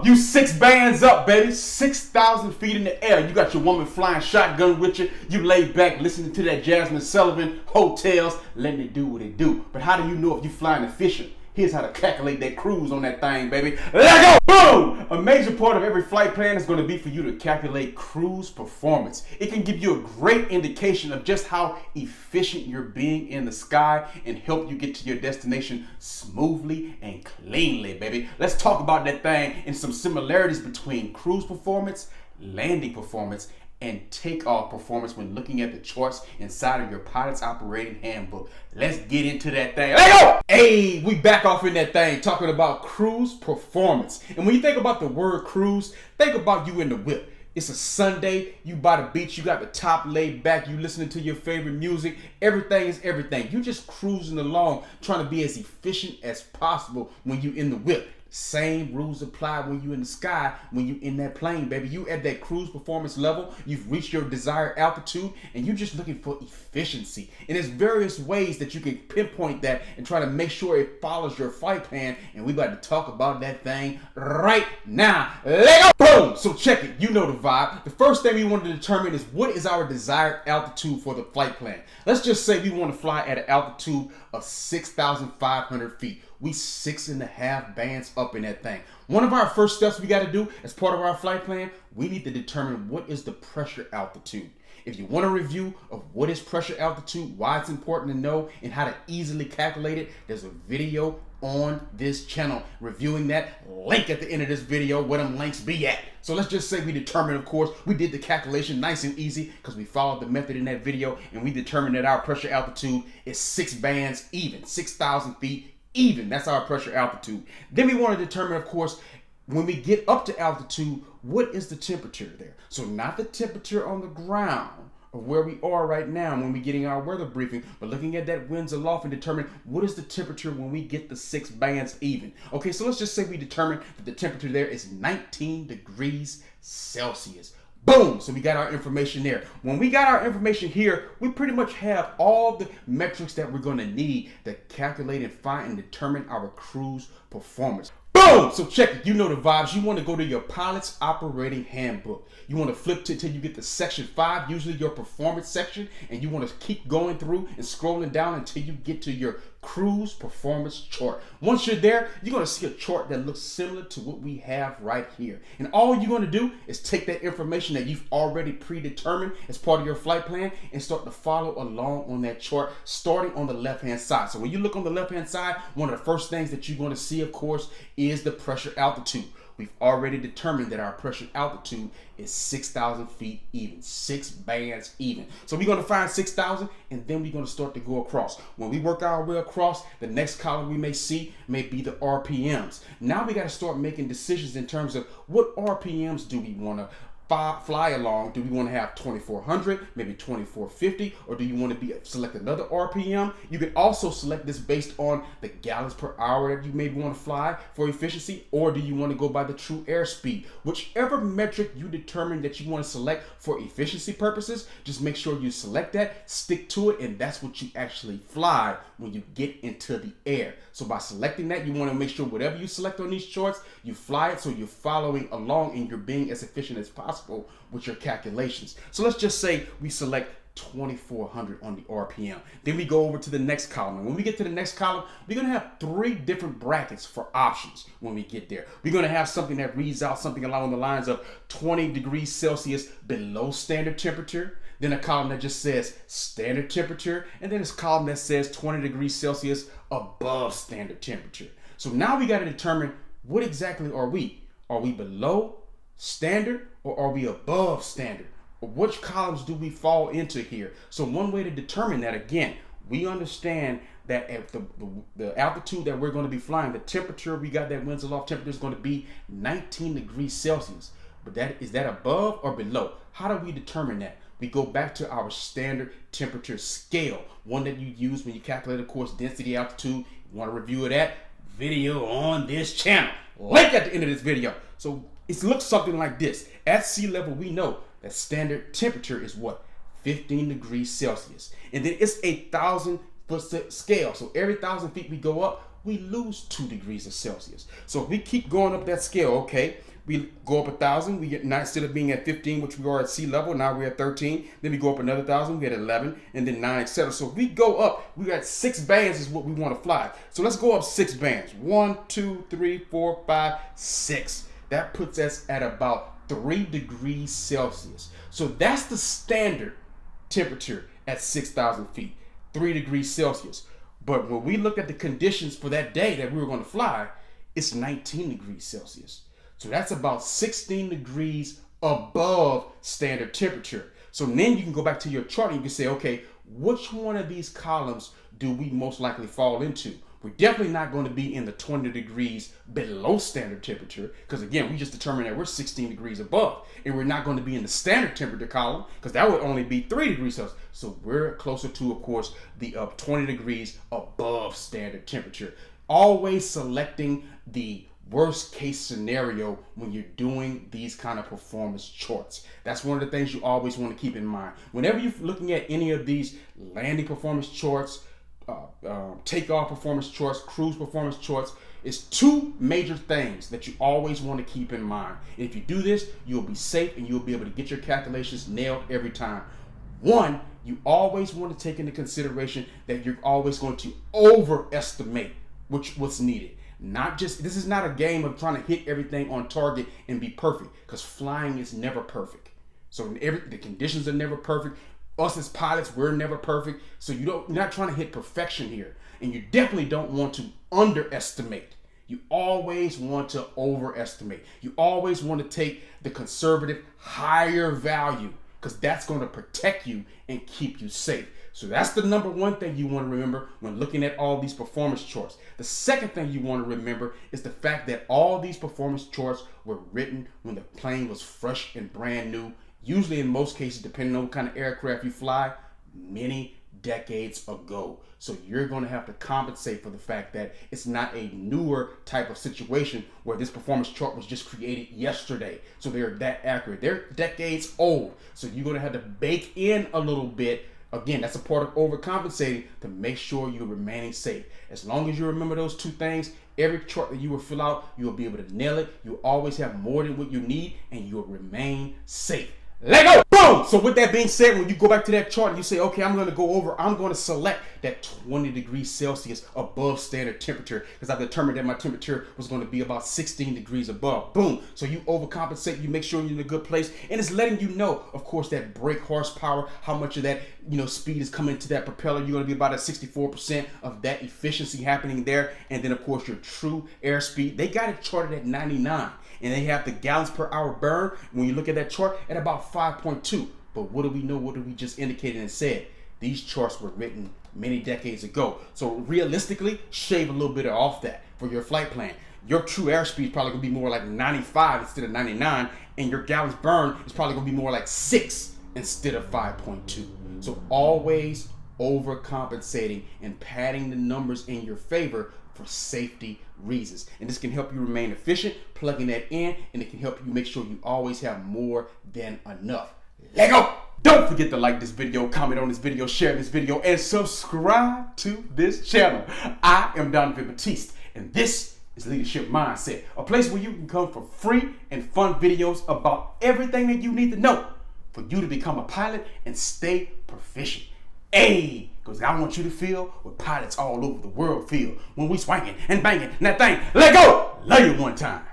You 6 bands up, baby. 6,000 feet in the air. You got your woman flying shotgun with you. You lay back listening to that Jasmine Sullivan, hotels, letting it do what it do. But how do you know if you're flying efficient? Here's how to calculate that cruise on that thing, baby. Let go! Boom! A major part of every flight plan is going to be for you to calculate cruise performance. It can give you a great indication of just how efficient you're being in the sky and help you get to your destination smoothly and cleanly, baby. Let's talk about that thing and some similarities between cruise performance, landing performance, and takeoff performance when looking at the charts inside of your pilot's operating handbook. Let's get into that thing. Let's go! Hey, we back off in that thing talking about cruise performance. And when you think about the word cruise, think about you in the whip. It's a Sunday, you by the beach, you got the top laid back, you listening to your favorite music, everything is everything. You just cruising along, trying to be as efficient as possible when you in the whip. Same rules apply when you in the sky, when you in that plane, baby. You at that cruise performance level, you've reached your desired altitude, and you're just looking for efficiency. And there's various ways that you can pinpoint that and try to make sure it follows your flight plan. And we about to talk about that thing right now. Let go! Boom! So check it. You know the vibe. The first thing we want to determine is what is our desired altitude for the flight plan. Let's just say we want to fly at an altitude of 6,500 feet. We 6.5 bands up in that thing. One of our first steps we got to do as part of our flight plan, we need to determine what is the pressure altitude. If you want a review of what is pressure altitude, why it's important to know, and how to easily calculate it, there's a video on this channel reviewing that. Link at the end of this video where them links be at. So let's just say we determined, of course, we did the calculation nice and easy because we followed the method in that video, and we determined that our pressure altitude is 6 bands even, 6,000 feet even. That's our pressure altitude. Then we want to determine, of course, when we get up to altitude, what is the temperature there? So not the temperature on the ground of where we are right now when we're getting our weather briefing, but looking at that winds aloft and determine what is the temperature when we get the 6 bands even. Okay, so let's just say we determine that the temperature there is 19 degrees Celsius. Boom! So we got our information there. When we got our information here, we pretty much have all the metrics that we're going to need to calculate and find and determine our cruise performance. Boom! So check it. You know the vibes. You want to go to your pilot's operating handbook. You want to flip to until you get to section 5, usually your performance section, and you want to keep going through and scrolling down until you get to your cruise performance chart. Once you're there, you're going to see a chart that looks similar to what we have right here. And all you're going to do is take that information that you've already predetermined as part of your flight plan and start to follow along on that chart, starting on the left-hand side. So when you look on the left-hand side, one of the first things that you're going to see, of course, is the pressure altitude. We've already determined that our pressure altitude is 6,000 feet even, 6 bands even. So we're going to find 6,000, and then we're going to start to go across. When we work our way across, the next column we may see may be the RPMs. Now we got to start making decisions in terms of what RPMs do we want to fly along. Do we want to have 2400, maybe 2450, or do you want to select another RPM? You can also select this based on the gallons per hour that you maybe want to fly for efficiency, or do you want to go by the true airspeed? Whichever metric you determine that you want to select for efficiency purposes, just make sure you select that, stick to it, and that's what you actually fly when you get into the air. So by selecting that, you want to make sure whatever you select on these charts, you fly it so you're following along and you're being as efficient as possible with your calculations. So let's just say we select 2400 on the RPM. Then we go over to the next column. And when we get to the next column, we're going to have 3 different brackets for options when we get there. We're going to have something that reads out something along the lines of 20 degrees Celsius below standard temperature. Then a column that just says standard temperature. And then this column that says 20 degrees Celsius above standard temperature. So now we got to determine what exactly are we? Are we below standard or are we above standard? Or which columns do we fall into here? So one way to determine that, again, we understand that at the altitude that we're going to be flying, the temperature we got, that winds aloft temperature is going to be 19 degrees Celsius. But is that above or below? How do we determine that? We go back to our standard temperature scale, one that you use when you calculate, of course, density altitude. You want to review that video on this channel. Link at the end of this video. So it looks something like this. At sea level, we know that standard temperature is what? 15 degrees Celsius. And then it's a 1,000-foot scale. So every 1,000 feet we go up, we lose 2 degrees of Celsius. So if we keep going up that scale, okay, We go up 1,000. We get now, instead of being at 15, which we are at sea level, now we're at 13. Then we go up another 1,000. We at 11, and then 9, etc. So if we go up, we got 6 bands is what we want to fly. So let's go up 6 bands. 1, 2, 3, 4, 5, 6. That puts us at about 3 degrees Celsius. So that's the standard temperature at 6,000 feet, 3 degrees Celsius. But when we look at the conditions for that day that we were going to fly, it's 19 degrees Celsius. So that's about 16 degrees above standard temperature. So then you can go back to your chart and you can say, okay, which one of these columns do we most likely fall into? We're definitely not going to be in the 20 degrees below standard temperature, because again, we just determined that we're 16 degrees above, and we're not going to be in the standard temperature column, because that would only be 3 degrees Celsius. So we're closer to, of course, the 20 degrees above standard temperature. Always selecting the worst case scenario when you're doing these kind of performance charts. That's one of the things you always want to keep in mind. Whenever you're looking at any of these landing performance charts, takeoff performance charts, cruise performance charts, it's 2 major things that you always want to keep in mind. And if you do this, you'll be safe and you'll be able to get your calculations nailed every time. 1, you always want to take into consideration that you're always going to overestimate what's needed. Not just, this is not a game of trying to hit everything on target and be perfect, because flying is never perfect. So the conditions are never perfect. Us as pilots, we're never perfect. So you're not trying to hit perfection here. And you definitely don't want to underestimate. You always want to overestimate. You always want to take the conservative higher value, because that's going to protect you and keep you safe. So that's the number 1 thing you want to remember when looking at all these performance charts. The second thing you want to remember is the fact that all these performance charts were written when the plane was fresh and brand new. Usually, in most cases, depending on what kind of aircraft you fly, many decades ago. So you're going to have to compensate for the fact that it's not a newer type of situation where this performance chart was just created yesterday. So they're that accurate. They're decades old. So you're going to have to bake in a little bit. Again, that's a part of overcompensating to make sure you're remaining safe. As long as you remember those 2 things, every chart that you will fill out, you'll be able to nail it. You'll always have more than what you need, and you'll remain safe. Let go! Boom! So with that being said, when you go back to that chart and you say, okay, I'm going to select that 20 degrees Celsius above standard temperature, because I've determined that my temperature was going to be about 16 degrees above. Boom! So you overcompensate, you make sure you're in a good place, and it's letting you know, of course, that brake horsepower, how much of that speed is coming to that propeller. You're going to be about at 64% of that efficiency happening there, and then of course your true airspeed. They got it charted at 99. And they have the gallons per hour burn, when you look at that chart, at about 5.2. But what do we know? What did we just indicated and said? These charts were written many decades ago. So realistically, shave a little bit off that for your flight plan. Your true airspeed is probably going to be more like 95 instead of 99. And your gallons burn is probably going to be more like 6 instead of 5.2. So always overcompensating and padding the numbers in your favor for safety reasons. And this can help you remain efficient, plugging that in, and it can help you make sure you always have more than enough. Let go! Don't forget to like this video, comment on this video, share this video, and subscribe to this channel. I am Donovan Batiste, and this is Leadership Mindset, a place where you can come for free and fun videos about everything that you need to know for you to become a pilot and stay proficient. Hey, because I want you to feel what pilots all over the world feel when we swinging and banging and that thing. Let go! Love you one time.